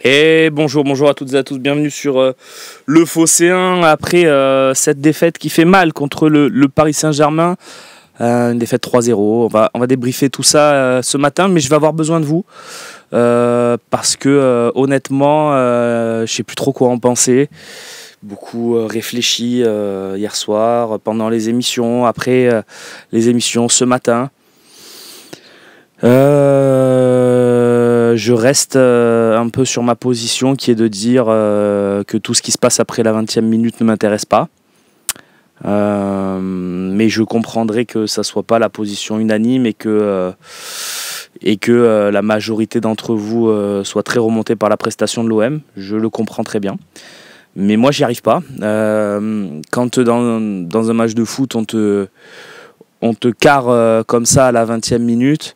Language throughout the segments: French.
Et bonjour à toutes et à tous, bienvenue sur le Phocéen après cette défaite qui fait mal contre le Paris Saint-Germain, une défaite 3-0. On va débriefer tout ça ce matin, mais je vais avoir besoin de vous parce que honnêtement, je sais plus trop quoi en penser. Beaucoup réfléchi hier soir, pendant les émissions, après les émissions ce matin. Je reste un peu sur ma position qui est de dire que tout ce qui se passe après la 20e minute ne m'intéresse pas. Mais je comprendrai que ça ne soit pas la position unanime et que la majorité d'entre vous soit très remontée par la prestation de l'OM. Je le comprends très bien. Mais moi, j'y arrive pas. Quand dans un match de foot, on te carre comme ça à la 20e minute,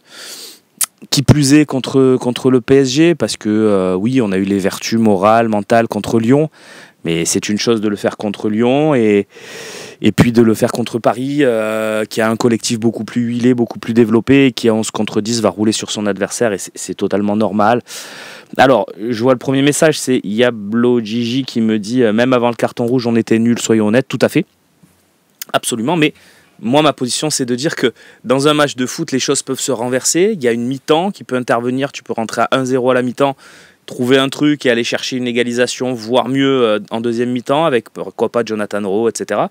qui plus est contre le PSG, parce que oui, on a eu les vertus morales, mentales contre Lyon, mais c'est une chose de le faire contre Lyon et puis de le faire contre Paris, qui a un collectif beaucoup plus huilé, beaucoup plus développé, et qui à 11 contre 10 va rouler sur son adversaire, et c'est totalement normal. Alors, je vois le premier message, c'est Yablo Gigi qui me dit même avant le carton rouge, on était nuls, soyons honnêtes. Tout à fait, absolument, mais moi, ma position, c'est de dire que dans un match de foot, les choses peuvent se renverser. Il y a une mi-temps qui peut intervenir. Tu peux rentrer à 1-0 à la mi-temps, trouver un truc et aller chercher une égalisation, voire mieux en deuxième mi-temps, avec pourquoi pas Jonathan Rowe, etc.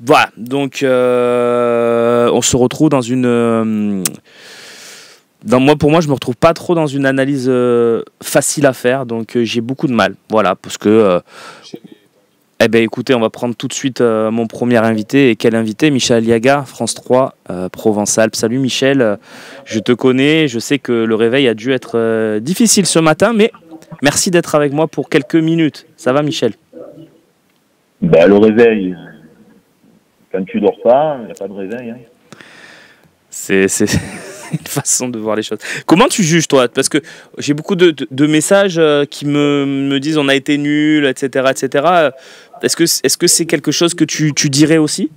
Voilà, donc on se retrouve dans une... pour moi, je me retrouve pas trop dans une analyse facile à faire, donc j'ai beaucoup de mal. Voilà, parce que... Eh bien écoutez, on va prendre tout de suite mon premier invité. Et quel invité? Michel Aliaga, France 3, Provence-Alpes. Salut Michel, je te connais, je sais que le réveil a dû être difficile ce matin, mais merci d'être avec moi pour quelques minutes. Ça va Michel? Le réveil, quand tu dors pas, il n'y a pas de réveil. Hein. C'est une façon de voir les choses. Comment tu juges toi? Parce que j'ai beaucoup de messages qui me disent on a été nuls, etc. etc. Est-ce que c'est quelque chose que tu dirais aussi?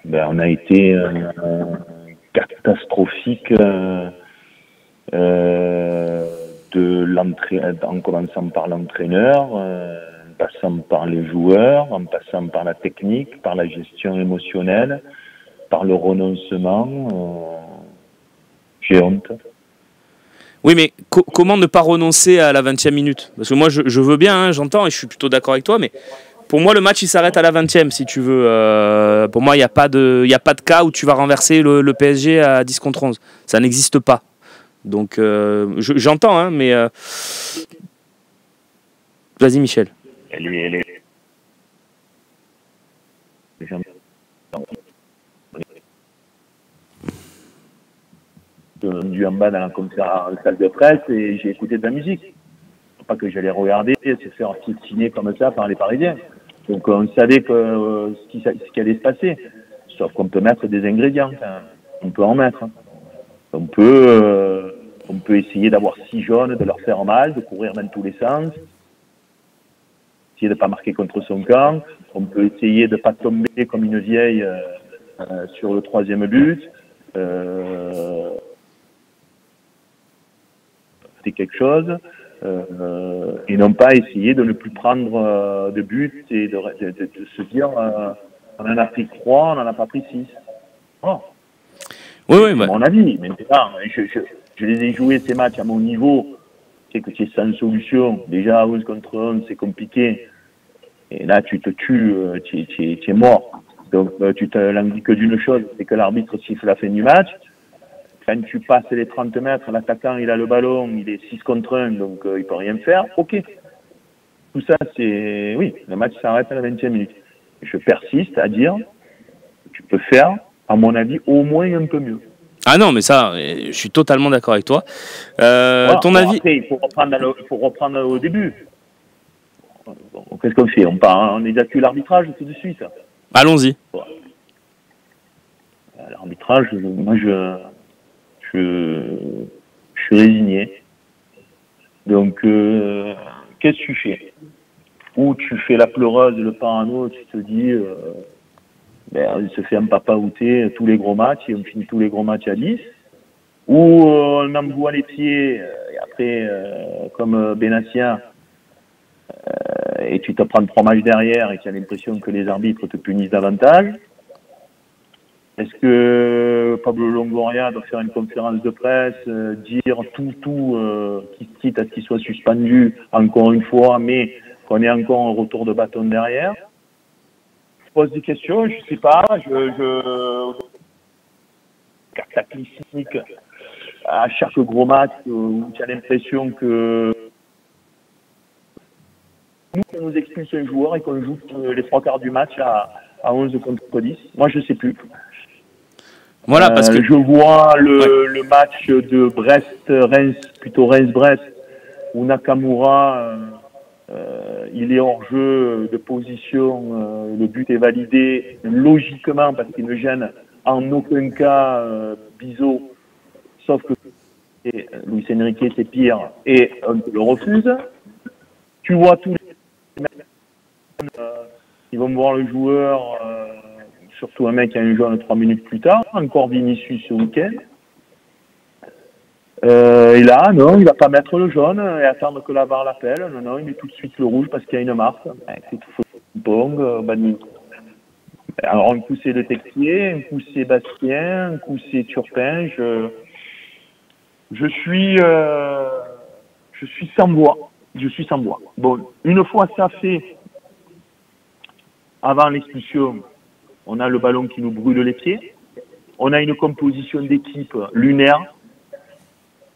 On a été catastrophique en commençant par l'entraîneur, en passant par les joueurs, en passant par la technique, par la gestion émotionnelle, par le renoncement. J'ai honte. Oui, mais comment ne pas renoncer à la 20e minute? Parce que moi, je veux bien, hein, j'entends, et je suis plutôt d'accord avec toi, mais pour moi, le match, il s'arrête à la 20e, si tu veux. Pour moi, il n'y a pas de cas où tu vas renverser le PSG à 10 contre 11. Ça n'existe pas. Donc, j'entends, hein, mais... Vas-y, Michel. Du en bas dans la salle de presse et j'ai écouté de la musique. Pas que j'allais regarder se faire piétiner comme ça par les Parisiens. Donc on savait que ce qui allait se passer. Sauf qu'on peut mettre des ingrédients. Enfin, on peut en mettre. On peut essayer d'avoir 6 jaunes, de leur faire mal, de courir dans tous les sens. Essayer de ne pas marquer contre son camp. On peut essayer de ne pas tomber comme une vieille sur le 3e but. C'est quelque chose et non pas essayer de ne plus prendre de but et de se dire on en a pris 3, on n'en a pas pris 6. Oh. Oui, c'est mon avis, mais je les ai joués ces matchs à mon niveau, c'est que tu es sans solution. Déjà 11 contre 11 c'est compliqué et là tu te tues, tu es mort. Donc tu te languis que d'une chose, c'est que l'arbitre siffle la fin du match. Quand tu passes les 30 mètres, l'attaquant, il a le ballon, il est 6 contre 1, donc il ne peut rien faire. Ok. Tout ça, c'est... Oui, le match s'arrête à la 20e minute. Je persiste à dire que tu peux faire, à mon avis, au moins un peu mieux. Ah non, mais ça, je suis totalement d'accord avec toi. Voilà. Ton avis... Après, il faut reprendre au début. Bon, qu'est-ce qu'on fait? On évacue l'arbitrage tout de suite. Allons-y. Bon. L'arbitrage, moi, je suis résigné. Donc, qu'est-ce que tu fais? Ou tu fais la pleureuse, le parano, tu te dis, on se fait un papa-outé tous les gros matchs et on finit tous les gros matchs à 10. Ou on envoie les pieds et après, comme Benassia, et tu te prends 3 matchs derrière et tu as l'impression que les arbitres te punissent davantage. Est-ce que Pablo Longoria doit faire une conférence de presse, dire quitte à ce qu'il soit suspendu encore une fois, mais qu'on ait encore un retour de bâton derrière? Je pose des questions, je sais pas, cataclysmique à chaque gros match où tu as l'impression que on nous expulse un joueur et qu'on joue les 3 quarts du match à 11 contre 10. Moi, je sais plus. Voilà, parce que je vois le match de Brest-Reims, plutôt Reims-Brest, où Nakamura, il est hors jeu de position, le but est validé logiquement parce qu'il ne gêne en aucun cas Bizot, sauf que Luis Enrique c'est pire et on le refuse. Tu vois tous les ils vont voir le joueur, surtout un mec qui a un jaune 3 minutes plus tard, encore Vinicius ce week-end. Et là, non, il va pas mettre le jaune et attendre que la VAR l'appelle. Non, il met tout de suite le rouge parce qu'il y a une marque. Écoute, ping-pong, badminton. Alors un coup c'est Le Texier, un coup c'est Bastien, un coup c'est Turpin. Je suis sans voix. Je suis sans voix. Bon, une fois ça fait, avant l'expulsion, on a le ballon qui nous brûle les pieds. On a une composition d'équipe lunaire.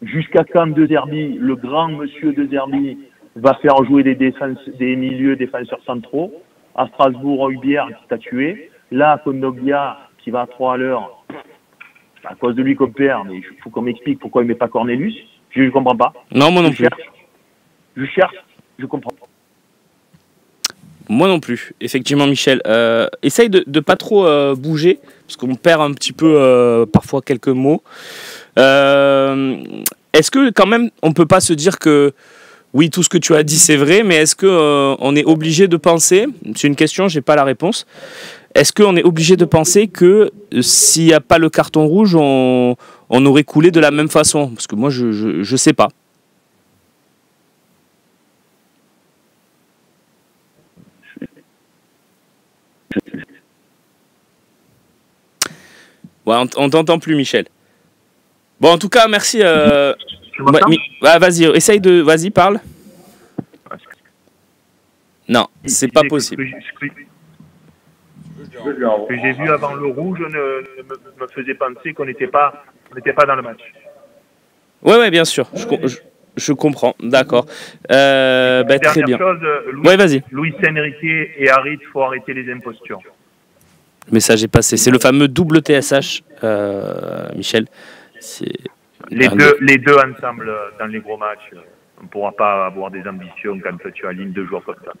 Jusqu'à quand De Zerbi, le grand monsieur De Zerbi, va faire jouer des milieux défenseurs centraux? À Strasbourg, Heubière qui t'a tué. Là, Kondogbia qui va à 3 à l'heure. C'est à cause de lui qu'on perd, mais il faut qu'on m'explique pourquoi il ne met pas Cornelius. Je ne comprends pas. Non, moi non plus. Je cherche, je comprends pas. Moi non plus, effectivement, Michel. Essaye de pas trop bouger, parce qu'on perd un petit peu parfois quelques mots. Est-ce que quand même, on peut pas se dire que oui, tout ce que tu as dit c'est vrai, mais est-ce que on est obligé de penser, c'est une question, j'ai pas la réponse. Est-ce qu'on est obligé de penser que s'il n'y a pas le carton rouge, on aurait coulé de la même façon? Parce que moi, je sais pas. Ouais, on t'entend plus, Michel. Bon, en tout cas, merci. Vas-y, vas-y, parle. Non, c'est pas possible. Ce que j'ai vu avant le rouge me faisait penser qu'on n'était pas dans le match. Ouais, bien sûr. Je comprends. D'accord. Très bien. Vas-y. Luis Enrique et Harit, il faut arrêter les impostures. Le message est passé. C'est le fameux double TSH, Michel. Les deux ensemble dans les gros matchs. On ne pourra pas avoir des ambitions quand tu alignes 2 joueurs comme ça.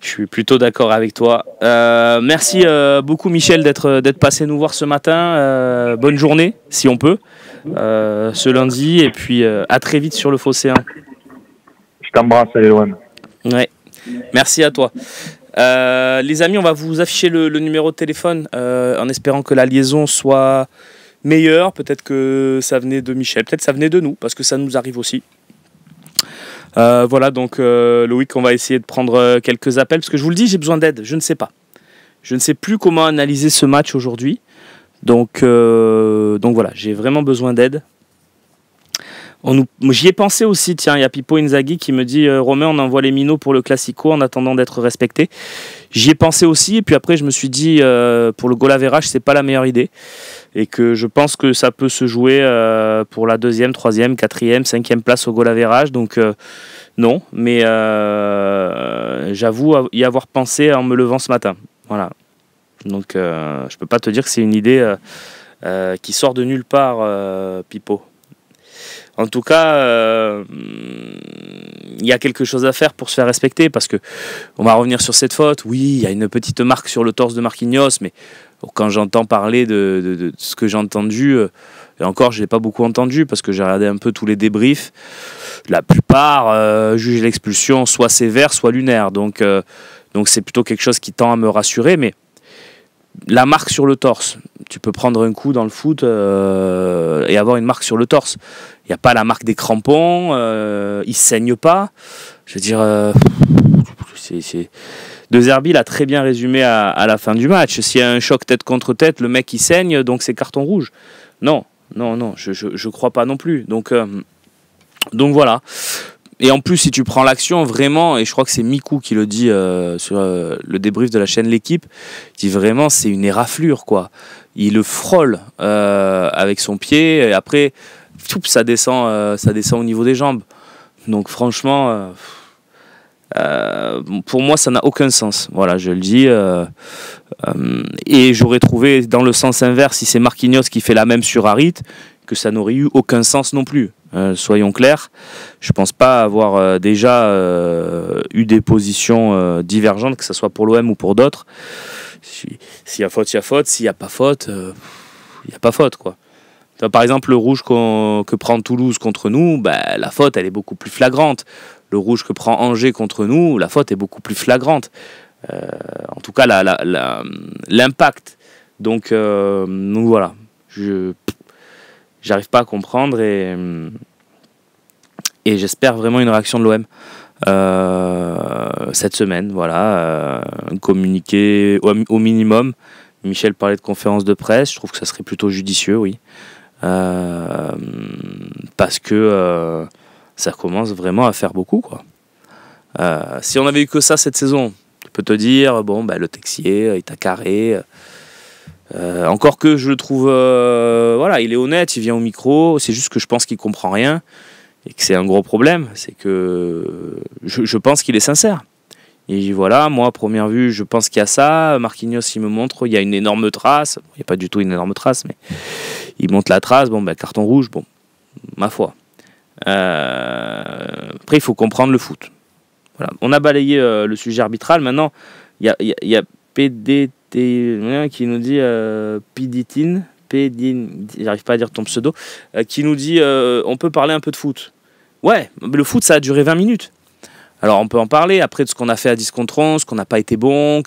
Je suis plutôt d'accord avec toi. Merci beaucoup, Michel, d'être passé nous voir ce matin. Bonne journée, si on peut, ce lundi. Et puis, à très vite sur le Phocéen. Je t'embrasse, Eloane. Ouais. Merci à toi. Les amis, on va vous afficher le numéro de téléphone en espérant que la liaison soit meilleure. Peut-être que ça venait de Michel, peut-être ça venait de nous, parce que ça nous arrive aussi. Voilà, donc Loïc, on va essayer de prendre quelques appels, parce que je vous le dis, j'ai besoin d'aide, je ne sais pas. Je ne sais plus comment analyser ce match aujourd'hui. Donc voilà, j'ai vraiment besoin d'aide. J'y ai pensé aussi, tiens, il y a Pippo Inzaghi qui me dit Romain, on envoie les minots pour le Classico en attendant d'être respecté. J'y ai pensé aussi, et puis après je me suis dit pour le goal average, c'est pas la meilleure idée, et que je pense que ça peut se jouer pour la 2e, 3e, 4e, 5e place au goal average, donc non, mais j'avoue y avoir pensé en me levant ce matin. Voilà. Donc je peux pas te dire que c'est une idée qui sort de nulle part, Pippo. En tout cas, il y a quelque chose à faire pour se faire respecter, parce que on va revenir sur cette faute. Oui, il y a une petite marque sur le torse de Marquinhos, mais quand j'entends parler de ce que j'ai entendu, et encore je l'ai pas beaucoup entendu parce que j'ai regardé un peu tous les débriefs, la plupart jugent l'expulsion soit sévère, soit lunaire. Donc c'est plutôt quelque chose qui tend à me rassurer, mais La marque sur le torse. Tu peux prendre un coup dans le foot et avoir une marque sur le torse. Il n'y a pas la marque des crampons, il ne saigne pas. Je veux dire, De Zerbi l'a très bien résumé à la fin du match. S'il y a un choc tête contre tête, le mec il saigne, donc c'est carton rouge. Non, je crois pas non plus. Donc voilà. Et en plus, si tu prends l'action, vraiment, et je crois que c'est Mikou qui le dit sur le débrief de la chaîne L'Équipe, il dit vraiment c'est une éraflure, quoi. Il le frôle avec son pied, et après, ça descend au niveau des jambes. Donc franchement, pour moi, ça n'a aucun sens. Voilà, je le dis. Et j'aurais trouvé, dans le sens inverse, si c'est Marquinhos qui fait la même sur Harit, que ça n'aurait eu aucun sens non plus. Soyons clairs, je pense pas avoir déjà eu des positions divergentes, que ce soit pour l'OM ou pour d'autres. S'il y a faute, il y a faute. S'il n'y a pas faute, il n'y a pas faute, quoi. Par exemple, le rouge que prend Toulouse contre nous, la faute, elle est beaucoup plus flagrante. Le rouge que prend Angers contre nous, la faute est beaucoup plus flagrante. En tout cas, l'impact. Donc voilà. J'arrive pas à comprendre et j'espère vraiment une réaction de l'OM cette semaine. Voilà, un communiqué au minimum. Michel parlait de conférence de presse. Je trouve que ça serait plutôt judicieux, oui, parce que ça commence vraiment à faire beaucoup, quoi. Si on avait eu que ça cette saison, tu peux te dire le Texier, il t'a carré. Encore que je le trouve, il est honnête, il vient au micro, c'est juste que je pense qu'il comprend rien et que c'est un gros problème, c'est que je pense qu'il est sincère. Il dit voilà, moi à première vue je pense qu'il y a ça, Marquinhos il me montre, il y a une énorme trace, il n'y a pas du tout une énorme trace, mais il montre la trace, carton rouge, ma foi. Après il faut comprendre le foot. Voilà. On a balayé le sujet arbitral, maintenant il y a PDT qui nous dit Piditine, j'arrive pas à dire ton pseudo, qui nous dit on peut parler un peu de foot. Ouais, le foot ça a duré 20 minutes. Alors on peut en parler après de ce qu'on a fait à 10 contre 11, qu'on n'a pas été bon,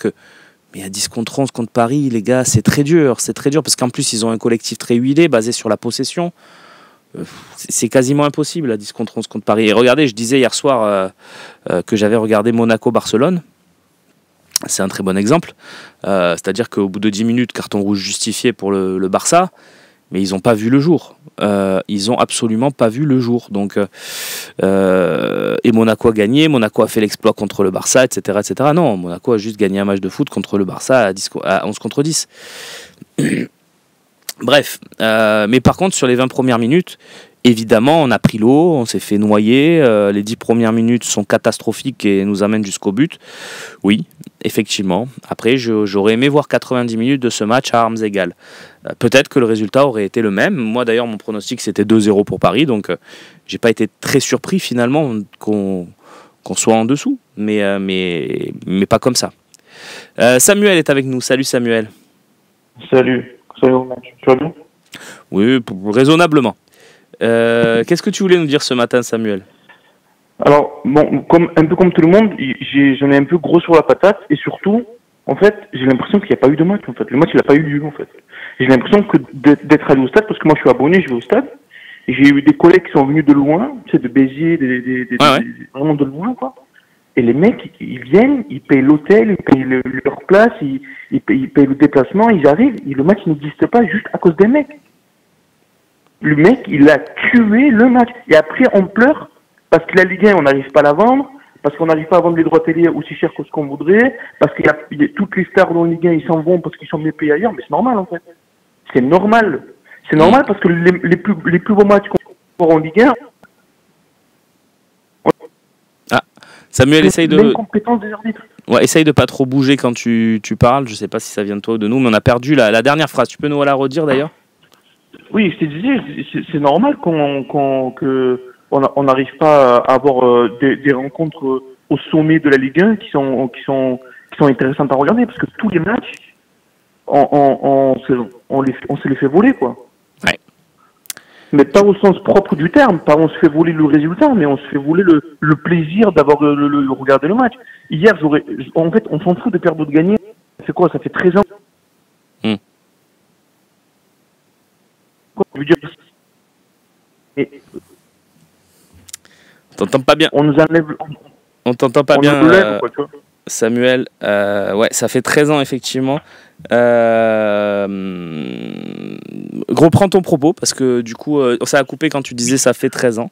mais à 10 contre 11 contre Paris, les gars, c'est très dur parce qu'en plus ils ont un collectif très huilé basé sur la possession. C'est quasiment impossible à 10 contre 11 contre Paris. Et regardez, je disais hier soir que j'avais regardé Monaco-Barcelone. C'est un très bon exemple. C'est-à-dire qu'au bout de 10 minutes, carton rouge justifié pour le Barça, mais ils n'ont pas vu le jour. Ils n'ont absolument pas vu le jour. Donc, et Monaco a gagné, Monaco a fait l'exploit contre le Barça, etc., etc. Non, Monaco a juste gagné un match de foot contre le Barça à 11 contre 10. Bref, mais par contre, sur les 20 premières minutes, évidemment, on a pris l'eau, on s'est fait noyer. Les 10 premières minutes sont catastrophiques et nous amènent jusqu'au but. Oui, effectivement. Après, j'aurais aimé voir 90 minutes de ce match à armes égales. Peut-être que le résultat aurait été le même. Moi, d'ailleurs, mon pronostic, c'était 2-0 pour Paris. Donc, j'ai pas été très surpris, finalement, qu'on soit en dessous. Mais pas comme ça. Samuel est avec nous. Salut, Samuel. Salut au match. Tu vas bien? Oui, raisonnablement. Qu'est-ce que tu voulais nous dire ce matin, Samuel? Alors, un peu comme tout le monde, j'en ai un peu gros sur la patate. Et surtout, en fait, j'ai l'impression qu'il n'y a pas eu de match. En fait. Le match, il n'a pas eu lieu, en fait. J'ai l'impression que d'être allé au stade, parce que moi, je suis abonné, je vais au stade. Et j'ai eu des collègues qui sont venus de loin, de Béziers, vraiment de loin, quoi. Et les mecs, ils viennent, ils payent l'hôtel, ils payent leur place, ils payent le déplacement, ils arrivent, et le match n'existe pas juste à cause des mecs. Le mec, il a tué le match. Et après, on pleure parce que la Ligue 1, on n'arrive pas à la vendre, parce qu'on n'arrive pas à vendre les droits télé aussi cher que ce qu'on voudrait, parce qu'il y a toutes les stars dans la Ligue 1, ils s'en vont parce qu'ils sont mieux payés ailleurs, mais c'est normal, en fait. C'est normal. C'est normal parce que les plus beaux matchs qu'on aura en Ligue 1, Samuel, essaye de... l'incompétence des arbitres. Ouais, essaye de pas trop bouger quand tu parles. Je sais pas si ça vient de toi ou de nous, mais on a perdu la dernière phrase. Tu peux nous la redire d'ailleurs? Oui, je te disais, c'est normal qu'on n'arrive pas à avoir des rencontres au sommet de la Ligue 1 qui sont intéressantes à regarder, parce que tous les matchs, on se les fait voler, quoi. Ouais. Mais pas au sens propre du terme, pas on se fait voler le résultat, mais on se fait voler le plaisir d'avoir regarder le match. Hier, en fait, on s'en fout de perdre ou de gagner. C'est quoi? Ça fait 13 ans Je veux dire, et T'entends pas bien. on nous enlève, On t'entend pas on bien, nous lève, quoi, tu vois. Samuel. Ouais, ça fait 13 ans, effectivement. Reprends ton propos, parce que du coup, ça a coupé quand tu disais ça fait 13 ans.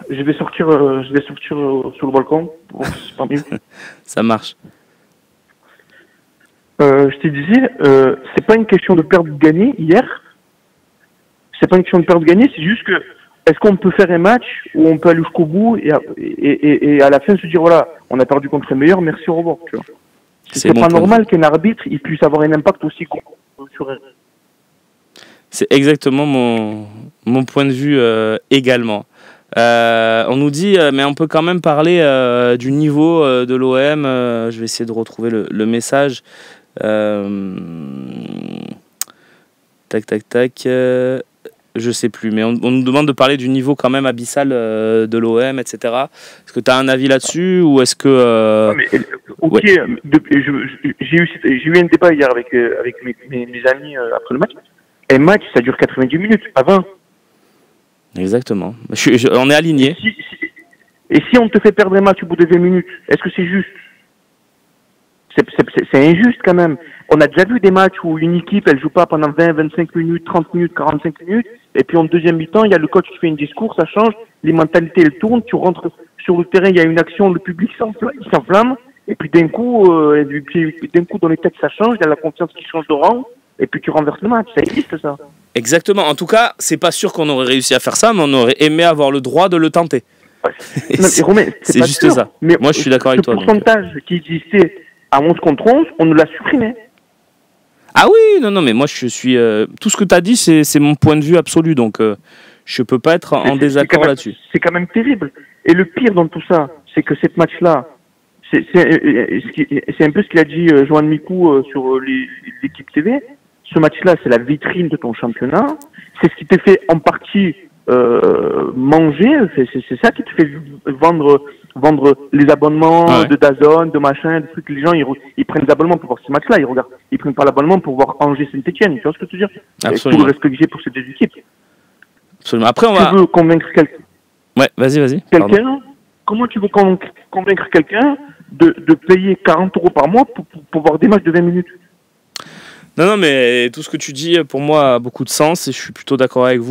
Je vais sortir, sur le balcon. Bon, c'est pas mieux. Ça marche. Je te disais, c'est pas une question de perdre ou de gagner hier. C'est pas une question de perdre ou de gagner, c'est juste que est-ce qu'on peut faire un match où on peut aller jusqu'au bout et à la fin se dire voilà, on a perdu contre le meilleur, merci, au revoir. Tu vois. C'est pas normal qu'un arbitre il puisse avoir un impact aussi gros sur un. C'est exactement mon point de vue également. On nous dit, mais on peut quand même parler du niveau de l'OM. Je vais essayer de retrouver le message. Tac, tac, tac. Je sais plus, mais on nous demande de parler du niveau quand même abyssal de l'OM, etc. Est-ce que tu as un avis là-dessus ou est-ce que... Ok, ouais. J'ai eu un débat hier avec mes amis après le match. Un match, ça dure 90 minutes, pas 20. Exactement. On est alignés. Et si on te fait perdre un match au bout de 20 minutes, est-ce que c'est juste? C'est injuste quand même. On a déjà vu des matchs où une équipe, elle joue pas pendant 20, 25 minutes, 30 minutes, 45 minutes, et puis en deuxième mi-temps, il y a le coach qui fait un discours, ça change, les mentalités, elles tournent, tu rentres sur le terrain, il y a une action, le public s'enflamme, et puis d'un coup, dans les têtes, ça change, il y a la confiance qui change de rang, et puis tu renverses le match. Ça existe, ça. Exactement. En tout cas, c'est pas sûr qu'on aurait réussi à faire ça, mais on aurait aimé avoir le droit de le tenter. C'est juste ça. Mais moi, je suis d'accord avec toi. Le pourcentage qui existait à 11 contre 11, on nous l'a supprimé. Ah oui, non, mais moi, je suis... tout ce que tu as dit, c'est mon point de vue absolu, donc je peux pas être en désaccord là-dessus. C'est quand même terrible. Et le pire dans tout ça, c'est que cette match-là, c'est un peu ce qu'il a dit Johan Mikou sur l'équipe TV. Ce match-là, c'est la vitrine de ton championnat. C'est ce qui te fait en partie manger. C'est ça qui te fait vendre les abonnements de DAZN, de machin, des trucs. Les gens, ils prennent des abonnements pour voir ce match-là. Ils prennent pas l'abonnement pour voir Angers Saint-Etienne. Tu vois ce que je veux dire? Absolument. Tout le respect que j'ai pour ces deux équipes. Absolument. Après, tu veux convaincre quelqu'un. Ouais, vas-y. Comment tu veux convaincre quelqu'un de payer 40 € par mois pour voir des matchs de 20 minutes? Non, mais tout ce que tu dis, pour moi, a beaucoup de sens et je suis plutôt d'accord avec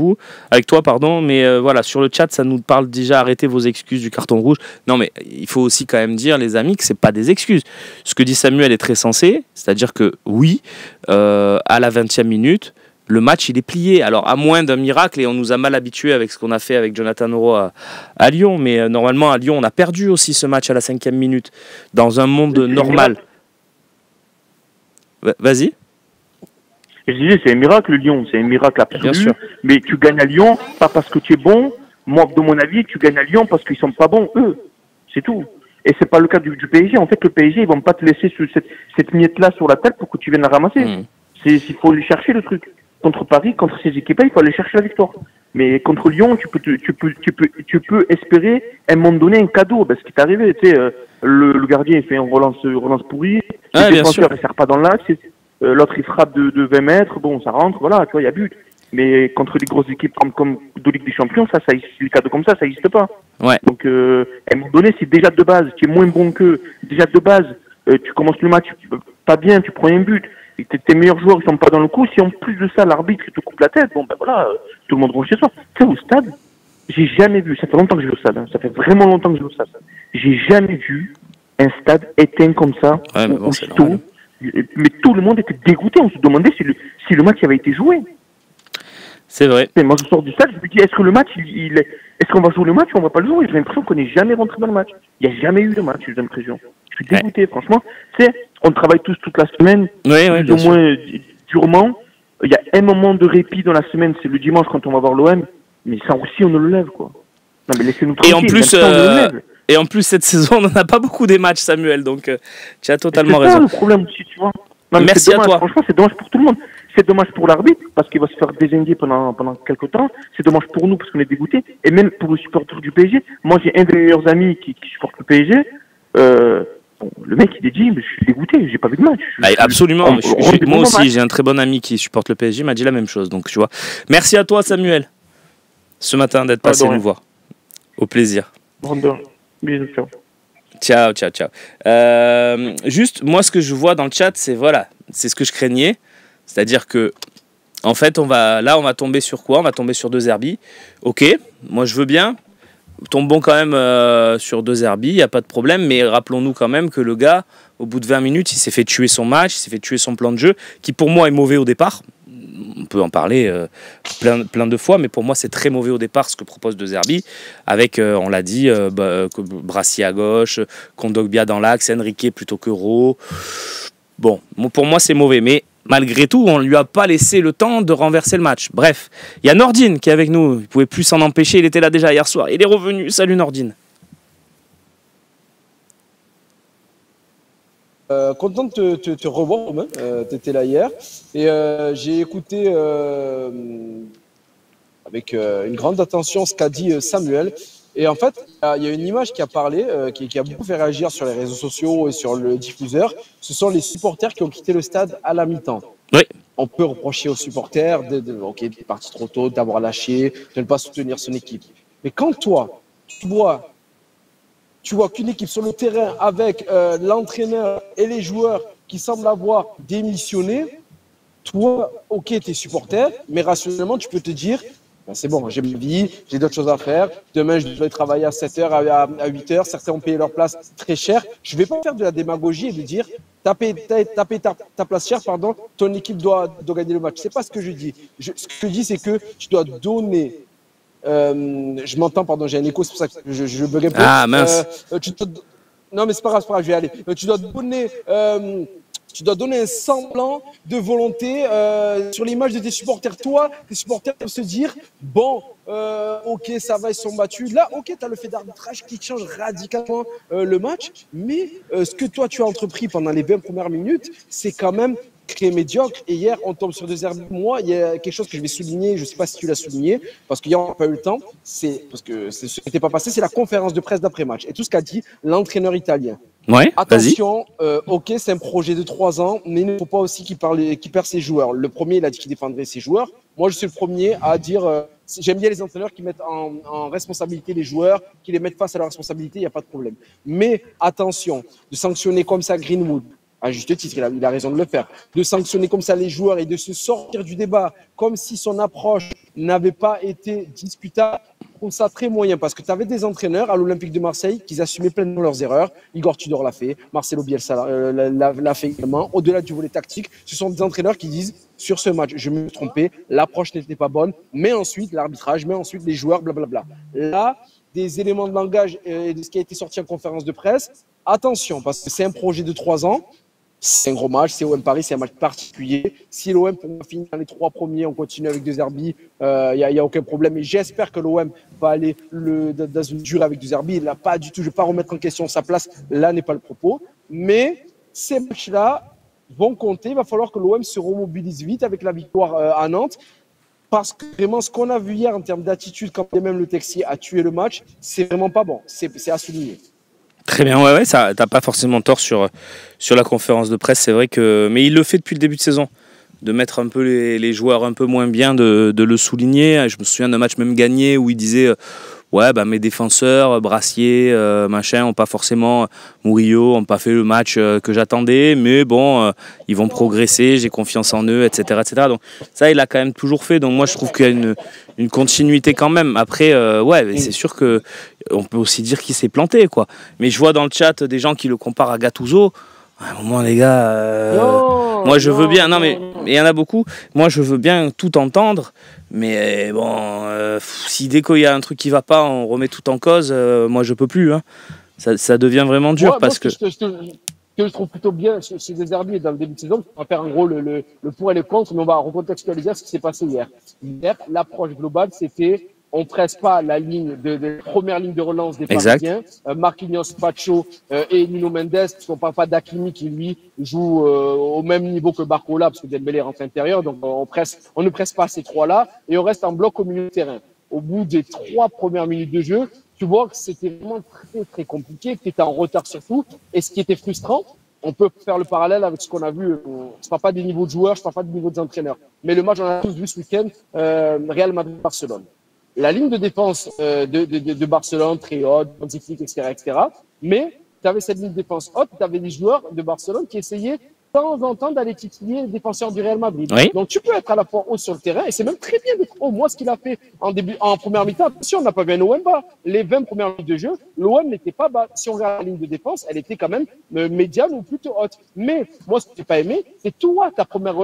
toi, mais voilà, sur le chat, ça nous parle déjà, arrêtez vos excuses du carton rouge. Non, mais il faut aussi quand même dire, les amis, que c'est pas des excuses. Ce que dit Samuel est très sensé, c'est-à-dire que oui, à la 20e minute, le match, il est plié. Alors, à moins d'un miracle, et on nous a mal habitués avec ce qu'on a fait avec JonathanOro à Lyon, mais normalement, à Lyon, on a perdu aussi ce match à la 5e minute, dans un monde normal. Vas-y. Je disais, c'est un miracle, Lyon, c'est un miracle absolu. Bien sûr. Mais tu gagnes à Lyon, pas parce que tu es bon. Moi, de mon avis, tu gagnes à Lyon parce qu'ils sont pas bons, eux. C'est tout. Et c'est pas le cas du PSG. En fait, le PSG, ils vont pas te laisser cette miette-là sur la tête pour que tu viennes la ramasser. Il faut aller chercher le truc. Contre Paris, contre ces équipes-là, il faut aller chercher la victoire. Mais contre Lyon, tu peux espérer, à un moment donné, un cadeau. Ben, ce qui t'est arrivé, tu sais, le gardien, il fait une relance pourrie. Le défenseur, il ne sert pas dans l'axe. L'autre, il frappe de 20 mètres. Bon, ça rentre, voilà, tu vois, il y a but. Mais contre les grosses équipes comme de Ligue des Champions, les cadeaux comme ça n'existe pas. Ouais. Donc, à un moment donné, c'est déjà de base, tu es moins bon qu'eux. Déjà de base, tu commences le match pas bien, tu prends un but. Et tes meilleurs joueurs ne sont pas dans le coup. Si en plus de ça, l'arbitre te coupe la tête, bon, ben voilà, tout le monde rentre chez soi. Tu sais, au stade, j'ai jamais vu, ça fait longtemps que je vais au stade, hein, ça fait vraiment longtemps que je vais au stade. J'ai jamais vu un stade éteint comme ça, aussitôt. Mais tout le monde était dégoûté. On se demandait si le match avait été joué. C'est vrai. Et moi, je sors du stade, je me dis, est-ce que le match, est-ce qu'on va jouer le match ou on va pas le jouer? J'ai l'impression qu'on n'est jamais rentré dans le match. Il n'y a jamais eu de match, j'ai l'impression. Je suis dégoûté, franchement. Tu sais, on travaille tous toute la semaine, plus ou moins durement. Il y a un moment de répit dans la semaine, c'est le dimanche quand on va voir l'OM. Mais ça aussi, on ne le lève, quoi. Non, mais laissez-nous tranquille. Et en plus, cette saison, on n'en a pas beaucoup des matchs, Samuel. Donc, tu as totalement raison. C'est ça le problème aussi, tu vois. Non, merci à toi. Franchement, c'est dommage pour tout le monde. C'est dommage pour l'arbitre, parce qu'il va se faire désinguer pendant quelques temps. C'est dommage pour nous, parce qu'on est dégoûtés. Et même pour le supporter du PSG. Moi, j'ai un des meilleurs amis qui supporte le PSG. Bon, le mec, il est dit, mais je suis dégoûté, j'ai pas vu de match. Absolument. Moi aussi, j'ai un très bon ami qui supporte le PSG, m'a dit la même chose. Donc, tu vois. Merci à toi, Samuel, ce matin, d'être passé nous voir. Au plaisir. Bisous, ciao. Ciao. Juste, moi, ce que je vois dans le chat, c'est ce que je craignais. C'est-à-dire que, en fait, on va tomber sur quoi? On va tomber sur De Zerbi. Ok, moi, je veux bien. Tombons quand même sur De Zerbi, il n'y a pas de problème, mais rappelons-nous quand même que le gars, au bout de 20 minutes, il s'est fait tuer son match, il s'est fait tuer son plan de jeu, qui pour moi est mauvais au départ. On peut en parler plein de fois, mais pour moi c'est très mauvais au départ ce que propose De Zerbi, avec, on l'a dit, Brassier à gauche, Kondogbia dans l'axe, Enrique plutôt que Ro. Bon, pour moi c'est mauvais, mais malgré tout, on ne lui a pas laissé le temps de renverser le match. Bref, il y a Nordine qui est avec nous. Il ne pouvait plus s'en empêcher. Il était là déjà hier soir. Il est revenu. Salut Nordine. Content de te revoir, Romain. Tu étais là hier. Et j'ai écouté avec une grande attention ce qu'a dit Samuel. Et en fait, il y a une image qui a parlé, qui a beaucoup fait réagir sur les réseaux sociaux et sur le diffuseur. Ce sont les supporters qui ont quitté le stade à la mi-temps. Oui. On peut reprocher aux supporters d'être parti trop tôt, d'avoir lâché, de ne pas soutenir son équipe. Mais quand toi, tu vois qu'une équipe sur le terrain avec l'entraîneur et les joueurs qui semblent avoir démissionné, toi, ok, tu es supporter, mais rationnellement, tu peux te dire, ben c'est bon, j'ai ma vie, j'ai d'autres choses à faire. Demain, je dois travailler à 7h, à 8h. Certains ont payé leur place très cher. Je ne vais pas faire de la démagogie et de dire taper ta place chère, pardon, ton équipe doit gagner le match. Ce n'est pas ce que je dis. Ce que je dis, c'est que tu dois donner. Je m'entends, pardon, j'ai un écho, c'est pour ça que je bugue un peu. Ah, mince. Non, mais c'est pas grave, je vais aller. Tu dois donner un semblant de volonté sur l'image de tes supporters. Toi, tes supporters peuvent se dire, bon, ok, ça va, ils sont battus. Là, ok, tu as le fait d'arbitrage qui change radicalement le match. Mais ce que toi, tu as entrepris pendant les 20 premières minutes, c'est quand même très médiocre. Et hier, on tombe sur De Zerbi. Moi, il y a quelque chose que je vais souligner. Je ne sais pas si tu l'as souligné, parce qu'hier, on n'a pas eu le temps. Parce que ce qui n'était pas passé, c'est la conférence de presse d'après-match. Et tout ce qu'a dit l'entraîneur italien. Ouais, attention, ok, c'est un projet de 3 ans, mais il ne faut pas aussi qu'il perd ses joueurs. Le premier, il a dit qu'il défendrait ses joueurs. Moi, je suis le premier à dire, j'aime bien les entraîneurs qui mettent en responsabilité les joueurs, qui les mettent face à leur responsabilité, il n'y a pas de problème. Mais attention, de sanctionner comme ça Greenwood, à juste titre, il a raison de le faire, de sanctionner comme ça les joueurs et de se sortir du débat comme si son approche n'avait pas été discutable, je trouve ça très moyen, parce que tu avais des entraîneurs à l'Olympique de Marseille qui assumaient pleinement leurs erreurs. Igor Tudor l'a fait, Marcelo Bielsa l'a fait également. Au-delà du volet tactique, ce sont des entraîneurs qui disent sur ce match, je me suis trompé, l'approche n'était pas bonne, mais ensuite l'arbitrage, mais ensuite les joueurs, blablabla. Là, des éléments de langage et de ce qui a été sorti en conférence de presse, attention, parce que c'est un projet de 3 ans. C'est un gros match, c'est OM Paris, c'est un match particulier. Si l'OM finit dans les 3 premiers, on continue avec De Zerbi, il n'y a aucun problème. Et j'espère que l'OM va aller dans une durée avec De Zerbi. Il n'a pas du tout, je ne vais pas remettre en question sa place, là n'est pas le propos. Mais ces matchs-là vont compter. Il va falloir que l'OM se remobilise vite avec la victoire à Nantes. Parce que vraiment, ce qu'on a vu hier en termes d'attitude, quand même le Texier a tué le match, c'est vraiment pas bon. C'est à souligner. Très bien, ouais, ça, t'as pas forcément tort sur la conférence de presse, c'est vrai que... Mais il le fait depuis le début de saison, de mettre un peu les joueurs un peu moins bien, de le souligner. Je me souviens d'un match même gagné où il disait... Ouais, bah mes défenseurs, Brassier, machin, ont pas forcément, Murillo, ont pas fait le match que j'attendais, mais bon, ils vont progresser, j'ai confiance en eux, etc., etc. Donc ça, il a quand même toujours fait. Donc moi, je trouve qu'il y a une continuité quand même. Après, ouais, c'est sûr que on peut aussi dire qu'il s'est planté, quoi. Mais je vois dans le chat des gens qui le comparent à Gattuso. À un moment, les gars, moi je veux bien. Non, mais il y en a beaucoup. Moi, je veux bien tout entendre. Mais bon, si dès qu'il y a un truc qui va pas, on remet tout en cause, moi je peux plus. Hein. Ça devient vraiment dur parce que... Ce que je trouve plutôt bien chez De Zerbi dans le début de saison, on va faire en gros le pour et le contre, mais on va recontextualiser ce qui s'est passé hier. Hier, l'approche globale, c'était on presse pas la ligne de première ligne de relance des Parisiens. Marquinhos, Pacho et Nuno Mendes, parce qu'on parle pas d'Hakimi qui lui joue au même niveau que Barcola, parce que Dembélé rentre à l'intérieur, donc on ne presse pas ces trois-là et on reste en bloc au milieu de terrain. Au bout des 3 premières minutes de jeu, tu vois que c'était vraiment très, très compliqué, que tu étais en retard sur tout. Et ce qui était frustrant, on peut faire le parallèle avec ce qu'on a vu. Je ne parle pas des niveaux de joueurs, je ne parle pas des niveaux des entraîneurs. Mais le match, on a tous vu ce week-end, Real Madrid-Barcelone. La ligne de défense de Barcelone, très haute, magnifique, etc., etc. Mais tu avais cette ligne de défense haute, tu avais des joueurs de Barcelone qui essayaient de temps en temps d'aller titiller les défenseurs du Real Madrid. Oui. Donc tu peux être à la fois haut sur le terrain, et c'est même très bien d'être haut. Moi, ce qu'il a fait en première mi-temps, attention, on n'a pas vu un OM bas. Les 20 premières minutes de jeu, l'OM n'était pas bas. Si on regarde la ligne de défense, elle était quand même médiane ou plutôt haute. Mais moi, ce que j'ai pas aimé, c'est toi, ta première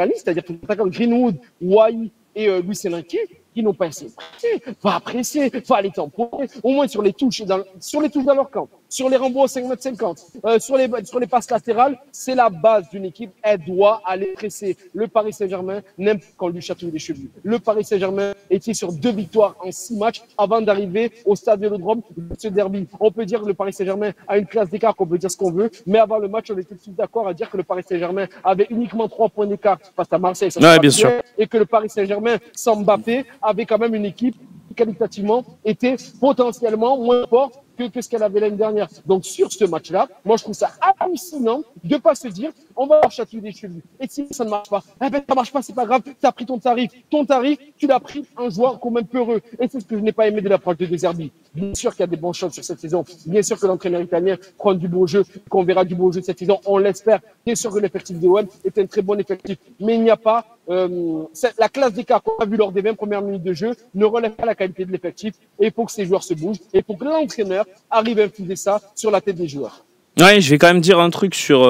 ligne, c'est-à-dire que tu comme Greenwood, Wai et Luis Enrique, qui n'ont pas essayé de presser, va aller tamponner, au moins sur les touches dans leur camp, sur les rembos à 5,50 m, sur les passes latérales, c'est la base d'une équipe, elle doit aller presser. Le Paris Saint-Germain n'aime pas qu'on lui chatouille les chevilles. Le Paris Saint-Germain était sur 2 victoires en 6 matchs avant d'arriver au stade Vélodrome de ce derby. On peut dire que le Paris Saint-Germain a une classe d'écart, qu'on peut dire ce qu'on veut, mais avant le match, on était tous d'accord à dire que le Paris Saint-Germain avait uniquement 3 points d'écart face à Marseille, ça, Ouais, bien sûr. et que le Paris Saint-Germain, sans Mbappé, avait quand même une équipe qui qualitativement était potentiellement moins forte que ce qu'elle avait l'année dernière. Donc sur ce match-là, moi je trouve ça hallucinant de pas se dire on va leur chatouiller des chevilles. Et si ça ne marche pas, eh ben ça marche pas, c'est pas grave, tu as pris ton tarif. Ton tarif, tu l'as pris un joueur quand même peureux. Et c'est ce que je n'ai pas aimé de l'approche de De Zerbi. Bien sûr qu'il y a des bons choses sur cette saison. Bien sûr que l'entraîneur italien prend du beau jeu, qu'on verra du beau jeu cette saison, on l'espère. Bien sûr que l'effectif de OM est un très bon effectif. Mais il n'y a pas la classe d'écart qu'on a vu lors des 20 premières minutes de jeu ne relève pas la qualité de l'effectif. Et il faut que ces joueurs se bougent. Et il faut que l'entraîneur arrive à infuser ça sur la tête des joueurs. Ouais, je vais quand même dire un truc sur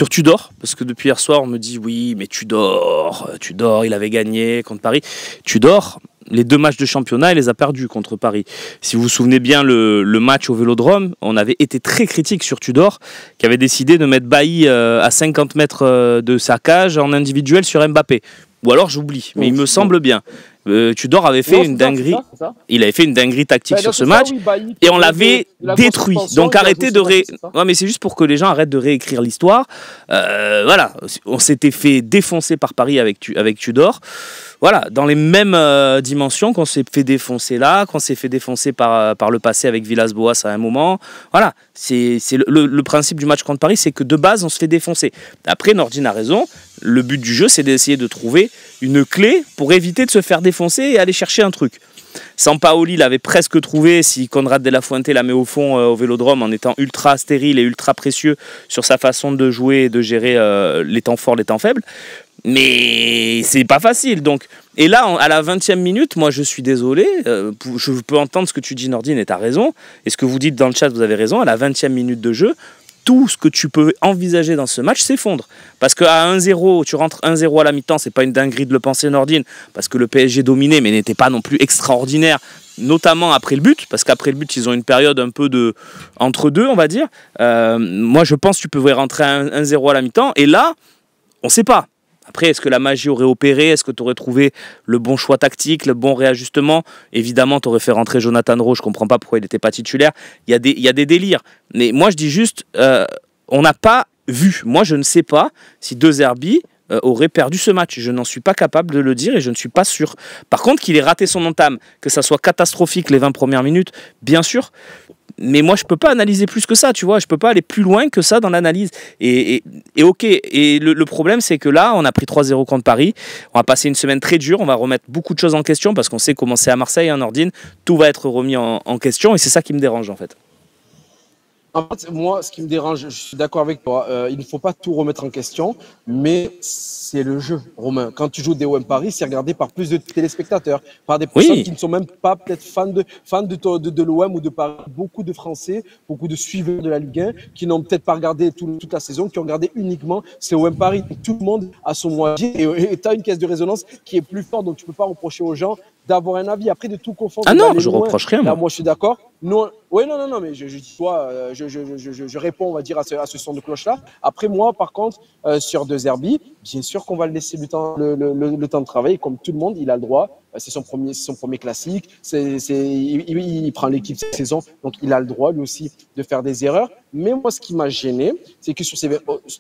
Tudor, parce que depuis hier soir, on me dit oui, mais Tudor, il avait gagné contre Paris. Tudor, les 2 matchs de championnat, il les a perdus contre Paris. Si vous vous souvenez bien, le match au Vélodrome, on avait été très critique sur Tudor, qui avait décidé de mettre Bailly à 50 mètres de sa cage en individuel sur Mbappé. Ou alors j'oublie, mais il me semble bien. Tudor avait fait une dinguerie. Il avait fait une dinguerie tactique sur ce match et on l'avait détruit. Donc arrêtez de ouais, mais c'est juste pour que les gens arrêtent de réécrire l'histoire. Voilà, on s'était fait défoncer par Paris avec Tudor. Voilà, dans les mêmes dimensions qu'on s'est fait défoncer là, qu'on s'est fait défoncer par le passé avec Villas-Boas à un moment. Voilà, c'est le principe du match contre Paris, c'est que de base on se fait défoncer. Après, Nordine a raison. Le but du jeu, c'est d'essayer de trouver une clé pour éviter de se faire défoncer et aller chercher un truc. Sampaoli l'avait presque trouvé si Conrad de la Fuente la met au fond au Vélodrome en étant ultra stérile et ultra précieux sur sa façon de jouer et de gérer les temps forts, les temps faibles. Mais c'est pas facile. Donc, et là, à la 20e minute, moi je suis désolé, je peux entendre ce que tu dis Nordine et tu as raison, et ce que vous dites dans le chat, vous avez raison, à la 20e minute de jeu, tout ce que tu peux envisager dans ce match s'effondre. Parce qu'à 1-0, tu rentres 1-0 à la mi-temps, c'est pas une dinguerie de le penser Nordine, parce que le PSG dominait, mais n'était pas non plus extraordinaire, notamment après le but, parce qu'après le but, ils ont une période un peu de entre deux, on va dire. Moi, je pense que tu pouvais rentrer à 1-0 à la mi-temps, et là, on sait pas. Après, est-ce que la magie aurait opéré? Est-ce que tu aurais trouvé le bon choix tactique, le bon réajustement? Évidemment, tu aurais fait rentrer Jonathan Rowe. Je ne comprends pas pourquoi il n'était pas titulaire. Il y a des délires. Mais moi, je dis juste, on n'a pas vu. Moi, je ne sais pas si De Zerbi aurait perdu ce match. Je n'en suis pas capable de le dire et je ne suis pas sûr. Par contre, qu'il ait raté son entame, que ça soit catastrophique les 20 premières minutes, bien sûr. Mais moi, je peux pas analyser plus que ça, tu vois. Je peux pas aller plus loin que ça dans l'analyse. Et ok. Et le problème, c'est que là, on a pris 3-0 contre Paris. On va passer une semaine très dure. On va remettre beaucoup de choses en question parce qu'on sait comment c'est à Marseille, hein, Nordine. Tout va être remis en question et c'est ça qui me dérange, en fait. En fait, moi, ce qui me dérange, je suis d'accord avec toi, il ne faut pas tout remettre en question, mais c'est le jeu, Romain. Quand tu joues des OM Paris, c'est regardé par plus de téléspectateurs, par des personnes qui ne sont même pas peut-être fans de l'OM ou de Paris. Beaucoup de Français, beaucoup de suiveurs de la Ligue 1 qui n'ont peut-être pas regardé toute la saison, qui ont regardé uniquement ces OM Paris. Tout le monde a son mot à dire et tu as une caisse de résonance qui est plus forte, donc tu ne peux pas reprocher aux gens d'avoir un avis. Après, de tout confondre. Ah non, je reproche rien. Là, moi, je suis d'accord. Oui, non, mais je dis toi, je réponds, on va dire, à ce son de cloche-là. Après, moi, par contre, sur De Zerbi, bien sûr qu'on va le laisser le temps de travailler. Comme tout le monde, il a le droit. C'est son premier classique. Il prend l'équipe cette saison, donc il a le droit, lui aussi, de faire des erreurs. Mais moi, ce qui m'a gêné, c'est que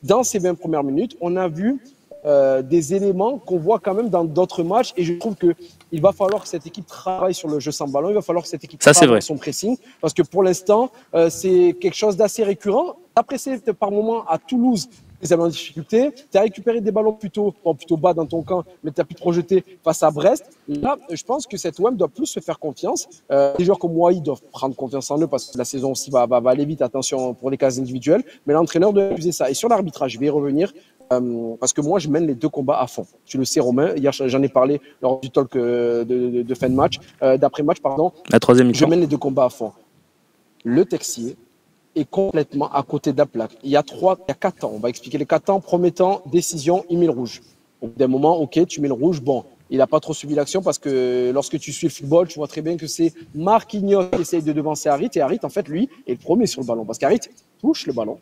dans ces 20 premières minutes, on a vu des éléments qu'on voit quand même dans d'autres matchs. Et je trouve que il va falloir que cette équipe travaille sur le jeu sans ballon, il va falloir que cette équipe Ça, c'est travaille vrai. son pressing, parce que pour l'instant, c'est quelque chose d'assez récurrent. Après, c'est par moment à Toulouse, ils avaient en difficulté. Tu as récupéré des ballons plutôt bas dans ton camp, mais tu as pu te projeter face à Brest. Là, je pense que cette OM doit plus se faire confiance. Les joueurs comme moi, ils doivent prendre confiance en eux parce que la saison aussi va aller vite. Attention pour les cases individuelles. Mais l'entraîneur doit user ça. Et sur l'arbitrage, je vais y revenir. Parce que moi, je mène les 2 combats à fond. Tu le sais, Romain. Hier, j'en ai parlé lors du talk de fin de match, d'après-match, pardon. La troisième mi-temps. Je mène les 2 combats à fond. Le Texier est complètement à côté de la plaque. Il y a 4 temps. On va expliquer les 4 temps. Premier temps, décision, il met le rouge. Au bout d'un moment, ok, tu mets le rouge. Bon, il n'a pas trop suivi l'action parce que lorsque tu suis le football, tu vois très bien que c'est Marquinhos qui essaye de devancer Harit. Et Harit, en fait, lui, est le premier sur le ballon. Parce qu'Harit touche le ballon